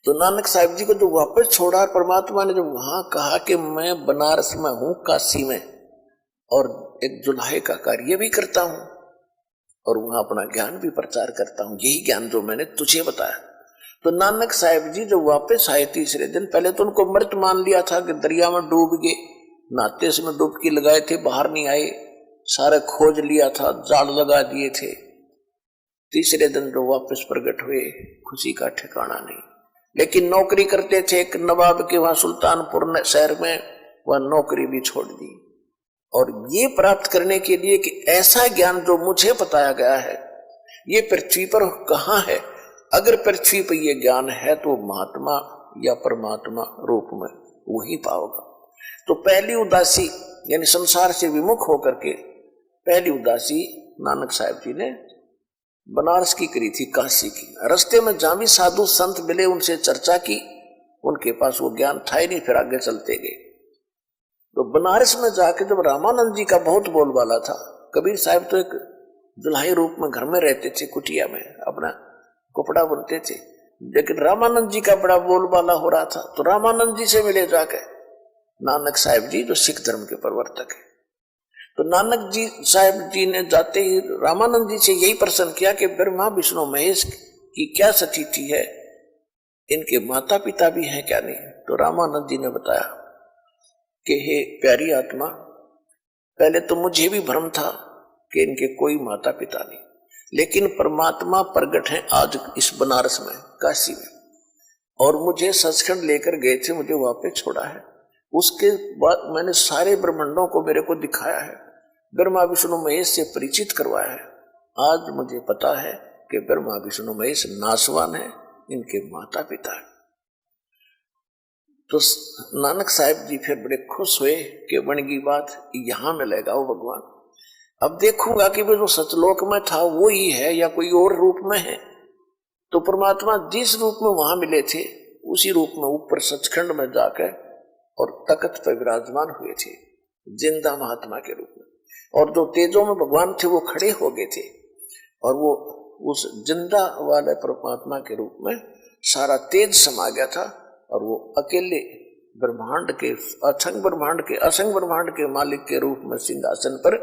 तो नानक साहब जी को जो वापस छोड़ा, परमात्मा ने जब वहां कहा कि मैं बनारस में हूं, काशी में, और एक जुल्हे का कार्य भी करता हूं और वहां अपना ज्ञान भी प्रचार करता हूं, यही ज्ञान जो मैंने तुझे बताया। तो नानक साहब जी जब वापस आए तीसरे दिन, पहले तो उनको मृत मान लिया था कि दरिया में डूब गए, नाते में डुबकी लगाए थे, बाहर नहीं आए, सारे खोज लिया था, जाल लगा दिए थे। तीसरे दिन जो वापस प्रकट हुए, खुशी का ठिकाना नहीं। लेकिन नौकरी करते थे एक नवाब के वहां सुल्तानपुर शहर में, वह नौकरी भी छोड़ दी, और ये प्राप्त करने के लिए कि ऐसा ज्ञान जो मुझे बताया गया है ये पृथ्वी पर कहाँ है। अगर पृथ्वी पर ये ज्ञान है तो महात्मा या परमात्मा रूप में वही पाओगा। तो पहली उदासी यानी संसार से विमुख होकर के पहली उदासी नानक साहब जी ने बनारस की करी थी, काशी की। रास्ते में जहां भी साधु संत मिले उनसे चर्चा की, उनके पास वो ज्ञान था ही नहीं, फिर आगे चलते गए। तो बनारस में जाके जब रामानंद जी का बहुत बोलबाला था, कबीर साहब तो एक दुल्हाई रूप में घर में रहते थे, कुटिया में अपना कपड़ा बुनते थे, लेकिन रामानंद जी का बड़ा बोलबाला हो रहा था। तो रामानंद जी से मिले जाके नानक साहब जी जो सिख धर्म के प्रवर्तक है। तो नानक जी साहब जी ने जाते ही रामानंद जी से यही प्रश्न किया कि ब्रह्मा विष्णु महेश की क्या स्थिति है, इनके माता पिता भी हैं क्या नहीं। तो रामानंद जी ने बताया कि हे प्यारी आत्मा, पहले तो मुझे भी भ्रम था कि इनके कोई माता पिता नहीं, लेकिन परमात्मा प्रकट है आज इस बनारस में, काशी में, और मुझे सचखंड लेकर गए थे, मुझे वहां पे छोड़ा है। उसके बाद मैंने सारे ब्रह्मांडों को मेरे को दिखाया है, ब्रह्मा विष्णु महेश से परिचित करवाया है। आज मुझे पता है कि ब्रह्मा विष्णु महेश नासवान है, इनके माता पिता है। तो नानक साहब जी फिर बड़े खुश हुए कि बन गई बात, यहां मिलेगा वो भगवान। अब देखूंगा कि वो जो सतलोक में था वो ही है या कोई और रूप में है। तो परमात्मा जिस रूप में वहां मिले थे उसी रूप में ऊपर सचखंड में जाकर और तख्त पर विराजमान हुए थे, जिंदा महात्मा के रूप में। और जो तेजों में भगवान थे वो खड़े हो गए थे, और वो उस जिंदा वाले परमात्मा के रूप में सारा तेज समा गया था, और वो अकेले ब्रह्मांड के असंग ब्रह्मांड के मालिक के रूप में सिंहासन पर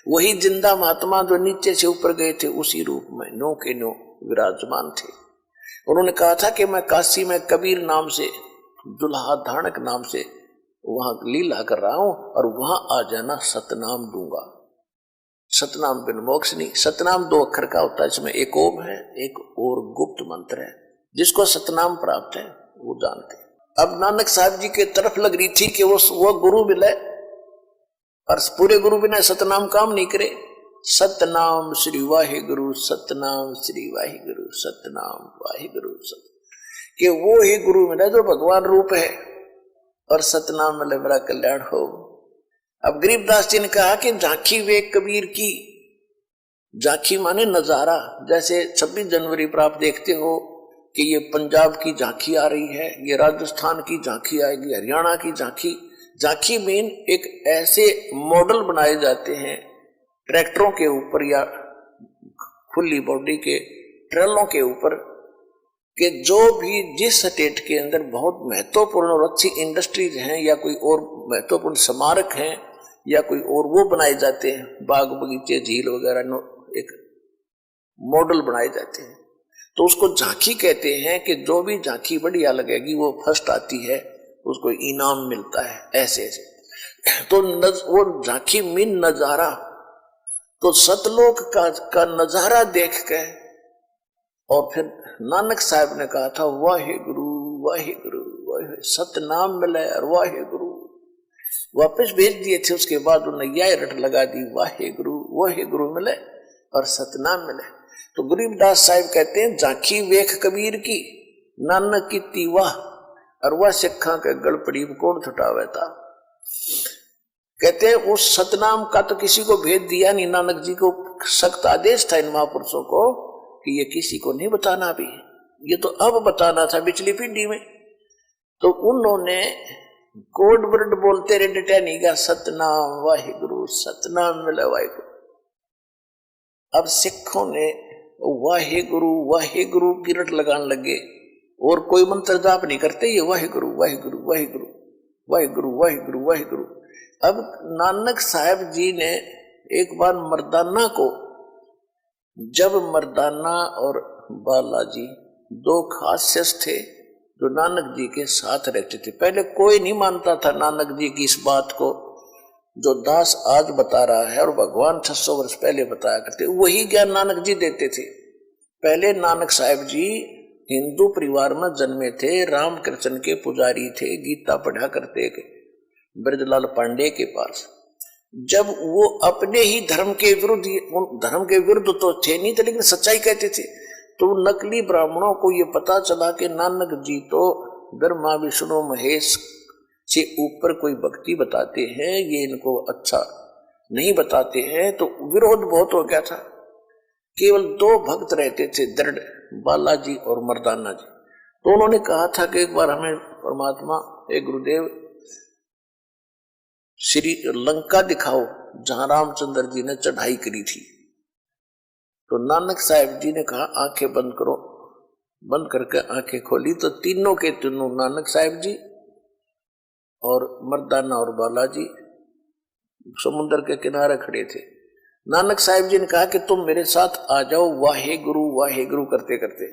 वही जिंदा महात्मा जो नीचे से ऊपर गए थे उसी रूप में नो के नो विराजमान थे। उन्होंने कहा था कि मैं काशी में कबीर नाम से, दुल्हा धानक नाम से वहां लीला कर रहा हूं, और वहां आ जाना, सतनाम दूंगा। सतनाम बिन मोक्ष नहीं। सतनाम 2 अक्षर का होता है, इसमें एक ओम है, एक और गुप्त मंत्र है। जिसको सतनाम प्राप्त है वो जानते। अब नानक साहब जी के तरफ लग रही थी कि वो गुरु मिले, और पूरे गुरु बिना सतनाम काम नहीं करे। सतनाम श्री वाहिगुरु, सतनाम श्री वाहिगुरु, सतनाम वाहिगुरु, कि वो ही गुरु मिला जो भगवान रूप है, और सतनाम मिले मेरा कल्याण हो। अब गरीबदास जी ने कहा कि झांकी वे कबीर की, झांकी माने नजारा। जैसे 26 जनवरी पर आप देखते हो कि ये पंजाब की झांकी आ रही है, ये राजस्थान की झांकी आएगी, हरियाणा की झांकी। झांकी मीन एक ऐसे मॉडल बनाए जाते हैं ट्रैक्टरों के ऊपर या खुली बॉडी के ट्रेलों के ऊपर, कि जो भी जिस स्टेट के अंदर बहुत महत्वपूर्ण और अच्छी इंडस्ट्रीज हैं या कोई और महत्वपूर्ण स्मारक हैं या कोई और वो बनाए जाते हैं, बाग बगीचे झील वगैरह, एक मॉडल बनाए जाते हैं, तो उसको झांकी कहते हैं। कि जो भी झांकी बढ़िया लगेगी वो फर्स्ट आती है, उसको इनाम मिलता है, ऐसे ऐसे। तो वो झांकी मीन नजारा। तो सतलोक का नजारा देख के, और फिर नानक साहब ने कहा था वाहिगुरु वाहिगुरु वाहिगुरु, सतनाम मिले और वाहिगुरु वापस भेज दिए थे। उसके बाद उन्होंने रट लगा दी, वाहिगुरु वाहिगुरु मिले और सतनाम मिले। तो गरीबदास साहब कहते हैं झांकी वेख कबीर की, नानक की तीवाह, और वह सिखा के गड़पड़ी कोण छुटावे था। कहते हैं उस सतनाम का तो किसी को भेज दिया नहीं, नानक जी को सख्त आदेश था इन महापुरुषों को कि ये किसी को नहीं बताना भी, ये तो अब बताना था पिछली पीढ़ी में। तो उन्होंने कोड वर्ड बोलते रहे डटैनी का, सतनाम वाहिगुरु, सतनाम मिले वाहिगुरु। अब सिखों ने वाहिगुरु वाहिगुरु की रट लगाने लगे, और कोई मंत्र जाप नहीं करते, ये वाहिगुरु वाहिगुरु वाहिगुरु वाहिगुरु वाहिगुरु वाहिगुरु। अब नानक साहब जी ने एक बार मर्दाना को, जब मर्दाना और बालाजी दो खास शख्स थे जो नानक जी के साथ रहते थे, पहले कोई नहीं मानता था नानक जी की इस बात को, जो दास आज बता रहा है और भगवान 600 वर्ष पहले बताया करते, वही ज्ञान नानक जी देते थे। पहले नानक साहब जी हिंदू परिवार में जन्मे थे, रामकृष्ण के पुजारी थे, गीता पढ़ा करते थे ब्रजलाल पांडे के पास। जब वो अपने ही धर्म के विरुद्ध तो थे नहीं थे, लेकिन सच्चाई कहते थे, तो नकली ब्राह्मणों को ये पता चला कि नानक जी तो ब्रह्मा विष्णु महेश से ऊपर कोई भक्ति बताते हैं, ये इनको अच्छा नहीं बताते हैं, तो विरोध बहुत हो गया था। केवल दो भक्त रहते थे दृढ़, बालाजी और मर्दाना जी। तो उन्होंने कहा था कि एक बार हमें परमात्मा, एक गुरुदेव, श्री लंका दिखाओ जहां रामचंद्र जी ने चढ़ाई करी थी। तो नानक साहब जी ने कहा आंखें बंद करो। बंद करके आंखें खोली तो तीनों के तीनों, नानक साहब जी और मर्दाना और बालाजी, समुद्र के किनारे खड़े थे। नानक साहब जी ने कहा कि तुम मेरे साथ आ जाओ, वाहे गुरु करते करते।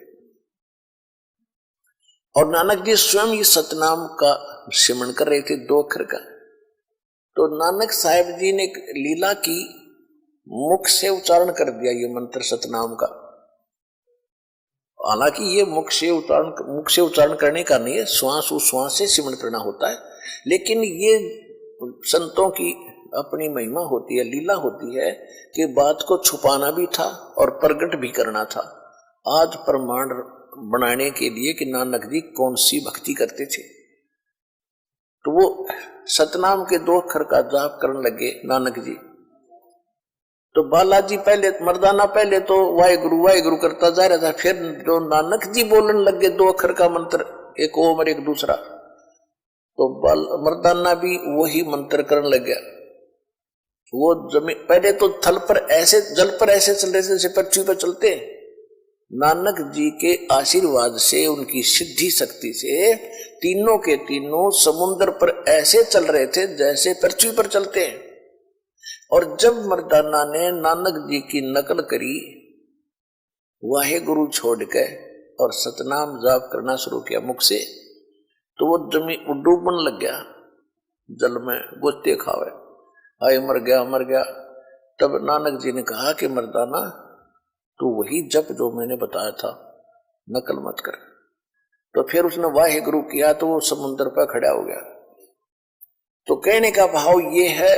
और नानक जी स्वयं ये सतनाम का सिमरन कर रहे थे, 2 अक्षर का। तो नानक साहब जी ने लीला की, मुख से उच्चारण कर दिया ये मंत्र सतनाम का। हालांकि ये मुख से उच्चारण करने का नहीं है, श्वास उश्वास से सिमरन करना होता है, लेकिन ये संतों की अपनी महिमा होती है, लीला होती है कि बात को छुपाना भी था और प्रकट भी करना था। आज प्रमाण बनाने के लिए कि नानक जी कौन सी भक्ति करते थे, तो वो सतनाम के 2 अक्षर का जाप करने लगे नानक जी। तो बालाजी पहले, मर्दाना पहले तो वाहिगुरु करता जा रहा था, फिर जो नानक जी बोलने लगे 2 अक्षर का मंत्र, एक ओम और एक दूसरा, तो मर्दाना भी वही मंत्र करने लग गया। वो जमीन, पहले तो थल पर ऐसे, जल पर ऐसे चल रहे थे जैसे पृथ्वी पर चलते। नानक जी के आशीर्वाद से, उनकी सिद्धि शक्ति से तीनों के तीनों समुद्र पर ऐसे चल रहे थे जैसे पृथ्वी पर चलते हैं। और जब मर्दाना ने नानक जी की नकल करी, वाहे गुरु छोड़ के और सतनाम जाप करना शुरू किया मुख से, तो वो जमीन डूबने लग गया, जल में गोते खावे, आए मर गया। तब नानक जी ने कहा कि मर्दाना तू वही जप जो मैंने बताया था, नकल मत कर। तो फिर उसने वाहे गुरु किया तो वो समुद्र पर खड़ा हो गया। तो कहने का भाव ये है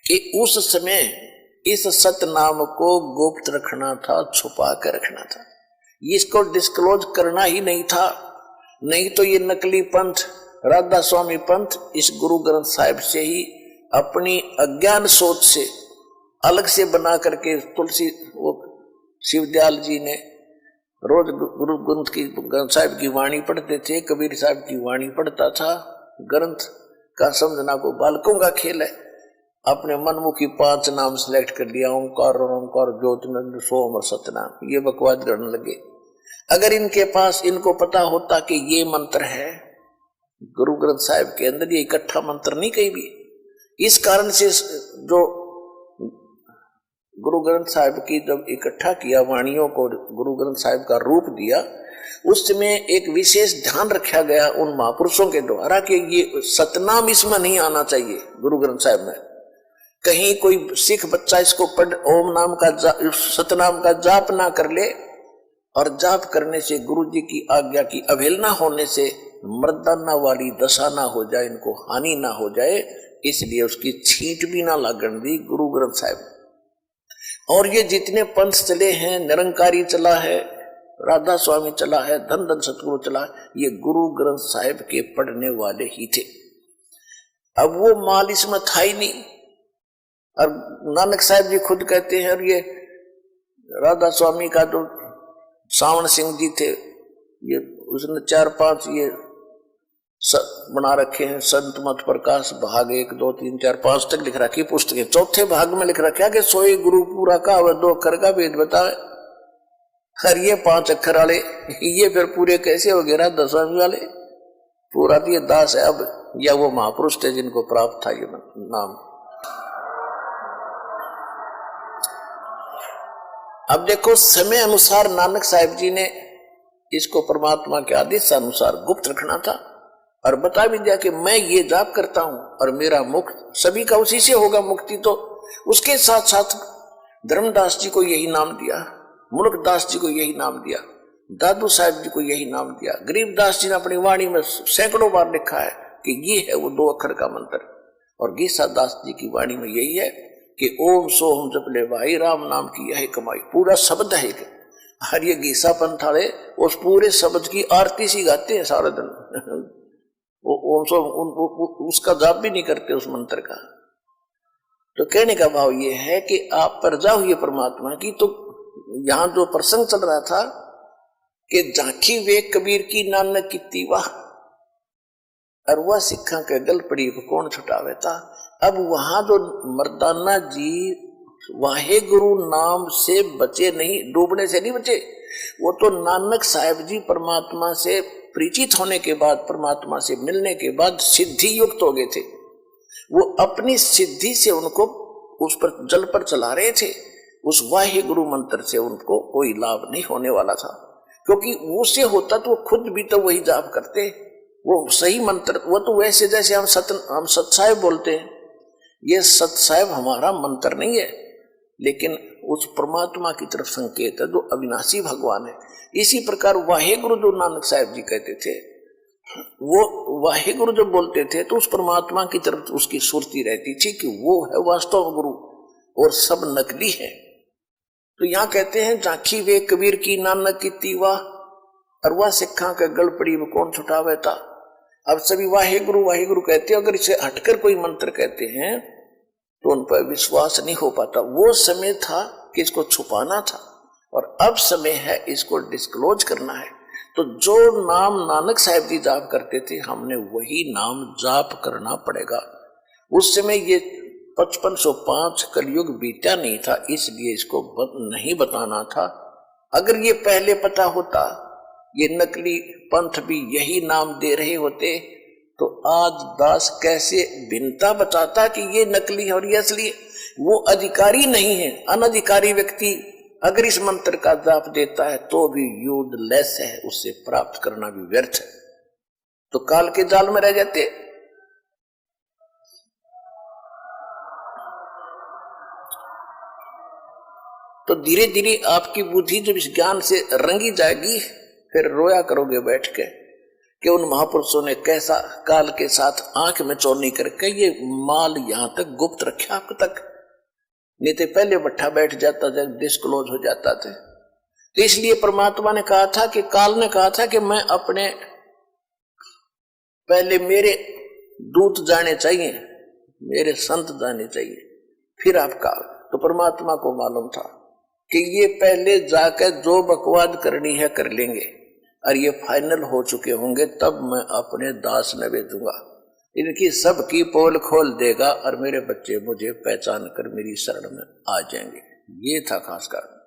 कि उस समय इस सतनाम को गुप्त रखना था, छुपा कर रखना था, इसको डिस्क्लोज करना ही नहीं था। नहीं तो ये नकली पंथ, राधा स्वामी पंथ, इस गुरु ग्रंथ साहिब से ही अपनी अज्ञान सोच से अलग से बना करके, तुलसी वो शिवदयाल जी ने रोज गुरु ग्रंथ साहिब की वाणी पढ़ते थे, कबीर साहब की वाणी पढ़ता था। ग्रंथ का समझना को बालकों का खेल है। अपने मनमुखी 5 नाम सिलेक्ट कर लिया, ओंकार ज्योतिनंद सोम और सतनाम, ये बकवास करने लगे। अगर इनके पास, इनको पता होता कि ये मंत्र है गुरु ग्रंथ साहिब के अंदर, ये इकट्ठा मंत्र नहीं कहीं भी। इस कारण से जो गुरु ग्रंथ साहिब की जब इकट्ठा किया वाणियों को, गुरु ग्रंथ साहिब का रूप दिया, उसमें एक विशेष ध्यान रखा गया उन महापुरुषों के द्वारा कि ये सतनाम इसमें नहीं आना चाहिए। गुरु ग्रंथ साहिब में कहीं कोई सिख बच्चा इसको पढ़, ओम नाम का सतनाम का जाप ना कर ले, और जाप करने से गुरु जी की आज्ञा की अवहेलना होने से मर्दाना वाली दशा ना हो जाए, इनको हानि ना हो जाए, इसलिए उसकी छींट भी ना लागण दी गुरु ग्रंथ साहिब। और ये जितने पंथ चले हैं, निरंकारी चला है, राधा स्वामी चला है, धन धन सतगुरु चला है, ये गुरु ग्रंथ साहिब के पढ़ने वाले ही थे। अब वो माल इसमें था ही नहीं। और नानक साहब जी खुद कहते हैं, और ये राधा स्वामी का जो सावन सिंह जी थे, ये उसने 4-5 ये बना रखे हैं, संत मत प्रकाश भाग 1, 2, 3, 4, 5 तक लिख रखी पुस्तकें। चौथे भाग में लिख रखा कि सोई गुरु पूरा का, वह 2 अक्षर का वेद बतावे। और ये 5 अक्षर वाले ये फिर पूरे कैसे हो गए 10वीं वाले? पूरा तो ये दास है अब, या वो महापुरुष थे जिनको प्राप्त था ये नाम। अब देखो समय अनुसार नानक साहिब जी ने इसको परमात्मा के आदेश अनुसार गुप्त रखना था और बता भी दिया कि मैं ये जाप करता हूं और मेरा मुक्त सभी का उसी से होगा मुक्ति। तो उसके साथ साथ धर्मदास जी को यही नाम दिया, मुल्कदास जी को यही नाम दिया, दादू साहब जी को यही नाम दिया। गरीबदास जी ने अपनी वाणी में सैकड़ों बार लिखा है कि ये है वो 2 अक्षर का मंत्र। और गीसा दास जी की वाणी में यही है कि ओम सोम जप ले भाई राम नाम की यही कमाई, पूरा शब्द है। हर ये गीसा पंथ वाले उस पूरे शब्द की आरती सी गाते हैं सारा दिन वो ओम सोम उसका जाप भी नहीं करते उस मंत्र का। तो कहने का भाव ये है कि आप परजा हुई परमात्मा की। तो यहां जो प्रसंग चल रहा था कि झांकी वे कबीर की नानक की वाह और वह सिखा के गल पड़ी कौन छुटावे था। अब वहां जो मर्दाना जी वाहे गुरु नाम से बचे नहीं, डूबने से नहीं बचे, वो तो नानक साहिब जी परमात्मा से परिचित होने के बाद, परमात्मा से मिलने के बाद सिद्धि युक्त हो गए थे। वो अपनी सिद्धि से उनको उस पर जल पर चला रहे थे। उस वाहे गुरु मंत्र से उनको कोई लाभ नहीं होने वाला था, क्योंकि उससे होता तो वो खुद भी तो वही जाप करते। वो सही मंत्र, वो तो वैसे जैसे हम सतसाहिब बोलते हैं, ये सतसाहिब हमारा मंत्र नहीं है, लेकिन उस परमात्मा की तरफ संकेत है जो अविनाशी भगवान है। इसी प्रकार वाहेगुरु जो नानक साहिब जी कहते थे, वो वाहेगुरु जब बोलते थे तो उस परमात्मा की तरफ उसकी सुरती रहती थी कि वो है वास्तव गुरु और सब नकली है। तो यहाँ कहते हैं झांकी वे कबीर की नानक की तीवा और वह सिखा के गल पड़ी वो कौन छुटावे था। अब सभी वाहेगुरु वाहेगुरु कहते हैं, अगर इसे हटकर कोई मंत्र कहते हैं तो उन पर विश्वास नहीं हो पाता। वो समय था कि इसको छुपाना था और अब समय है इसको डिस्क्लोज करना है। तो जो नाम नानक साहिब जी जाप करते थे, हमने वही नाम जाप करना पड़ेगा। उस समय ये 5505 कलयुग बीता नहीं था, इसलिए इसको नहीं बताना था। अगर ये पहले पता होता, ये नकली पंथ भी यही नाम दे रहे होते, तो आज दास कैसे भिन्नता बताता कि ये नकली है और ये असली है। वो अधिकारी नहीं है, अनधिकारी व्यक्ति अगर इस मंत्र का जाप देता है तो भी यूजलेस है, उससे प्राप्त करना भी व्यर्थ है, तो काल के जाल में रह जाते। तो धीरे धीरे आपकी बुद्धि जब इस ज्ञान से रंगी जाएगी, फिर रोया करोगे बैठ के कि उन महापुरुषों ने कैसा काल के साथ आंख में चौनी करके ये माल यहां तक गुप्त रखा अब तक, नहीं तो पहले बट्ठा बैठ जाता जब डिस्क्लोज हो जाता था। तो इसलिए परमात्मा ने कहा था कि काल ने कहा था कि मैं अपने पहले मेरे दूत जाने चाहिए, मेरे संत जाने चाहिए, फिर आपका। तो परमात्मा को मालूम था कि ये पहले जाकर जो बकवाद करनी है कर लेंगे और ये फाइनल हो चुके होंगे, तब मैं अपने दास न भेजूंगा, इनकी सबकी पोल खोल देगा और मेरे बच्चे मुझे पहचान कर मेरी शरण में आ जाएंगे। ये था खास कारण।